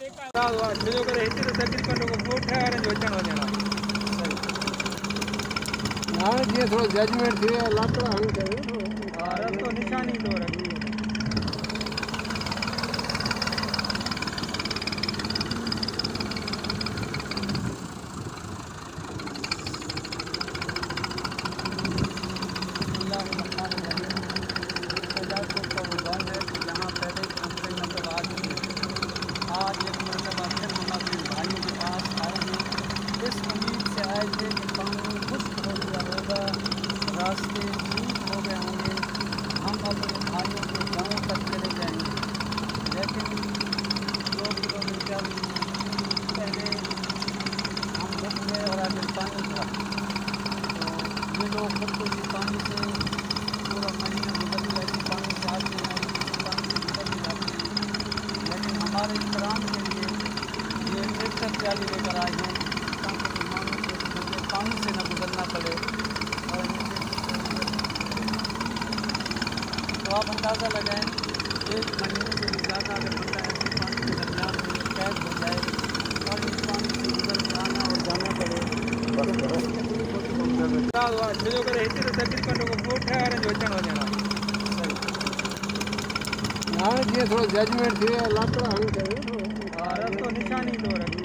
छो करे हिते त तकरीबन ॻोठ वारनि जो अचण वञण आहे। हाणे जीअं थोरो जजमेंट थी वियो आहे लाकड़ा हणी करे हा रस्तो निशानी थो रखे। जहाँ पहले दूसरे मतलब आज एक मरतबा फिर हम अपने भाइयों के पास आए हैं। इस उम्मीद से आए थे कि पानी खुश्क हो गया होगा, रास्ते ठीक हो गए होंगे, हम अपने भाइयों के गांव तक चले जाएंगे। लेकिन 2 किलोमीटर पहले हम रुक गए और आगे पानी था। तो ये लोग खुद को इसी पानी से पूरा महीना गुजर गया, इसी पानी से आते हैं, इसी पानी से गुजर भी जाते हैं। लेकिन हमारे इकराम के लिए ये ट्रैक्टर ट्राली लेकर आए हैं ताकि मेहमानों को पानी से न गुजरना पड़े। और तो आप अंदाज़ा लगाएं 1 महीने से भी ज़्यादा अगर बंदा ऐसे पानी के दरमियान में कैद हो जाए और इस पानी से गुजर के आना और जाना पड़े छो करे हिते त तकरीबन ॻोठ वारनि जो अचण वञण आहे। हाणे जीअं थोरो जजमेंट थी वियो आहे लाकड़ा हणी करे हा रस्तो निशानी थो रखे।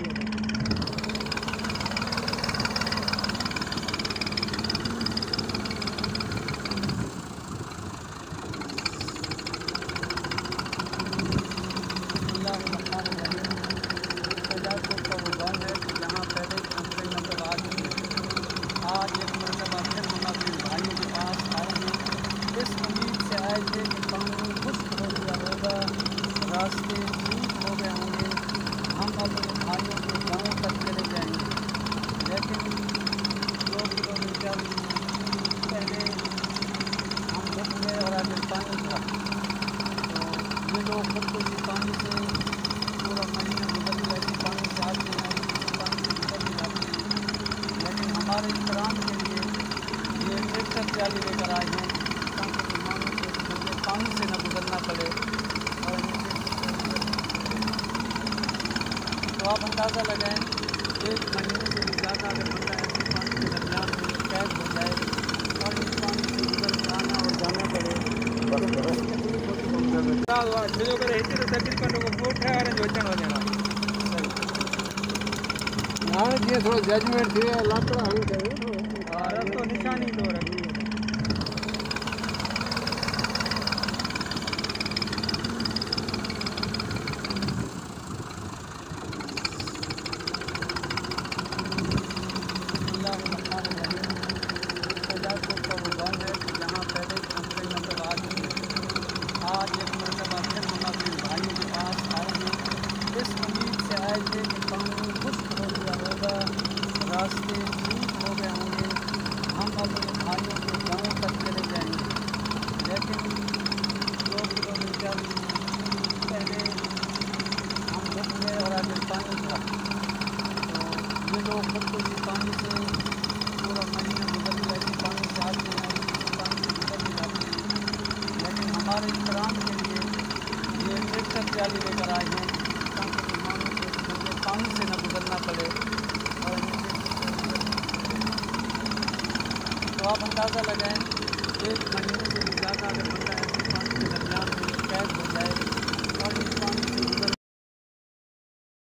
जहाँ पहले दूसरे मतलब आज एक मरतबा फिर हम अपने भाइयों के पास आए हैं। इस उम्मीद से आए थे कि पानी खुश्क हो गया होगा, रास्ते ठीक हो गए होंगे, हम अपने भाइयों के गांव तक चले जाएंगे। लेकिन 2 किलोमीटर पहले हम रुक गए और आगे पानी था। तो ये लोग खुद को इसी पानी से पूरा महीना गुजर गया, इसी पानी से आते हैं, इसी पानी से गुजर भी जाते हैं। लेकिन हमारे इकराम के लिए ये ट्रैक्टर ट्राली लेकर आए हैं ताकि मेहमानों को पानी से न गुजरना पड़े। और तो आप अंदाज़ा लगाएं 1 महीने से भी ज़्यादा अगर बंदा ऐसे पानी के दरमियान में कैद हो जाए और इस पानी से गुजर के आना और जाना पड़े छो करे हिते त तकरीबन ॻोठ वारनि जो अचण वञण आहे। हाणे जीअं थोरो जजमेंट थी वियो आहे लाकड़ा हणी करे हा रस्तो निशानी थो रखे। जहाँ पहले दूसरे मतलब आज एक मरतबा फिर हम अपने भाइयों के पास आए हैं। इस उम्मीद से आए थे कि पानी खुश्क हो गया होगा, रास्ते ठीक हो गए होंगे, हम अपने भाइयों के गांव तक चले जाएंगे। लेकिन 2 किलोमीटर पहले हम रुक गए और आगे पानी था। तो ये लोग खुद को इसी पानी से पूरा महीना गुजर गया, इसी पानी से आते हैं, इसी पानी से गुजर भी जाते हैं। लेकिन हमारे इकराम के लिए ये ट्रैक्टर ट्राली लेकर आए हैं ताकि मेहमानों को पानी से न गुजरना पड़े। और तो आप अंदाज़ा लगाएं 1 महीने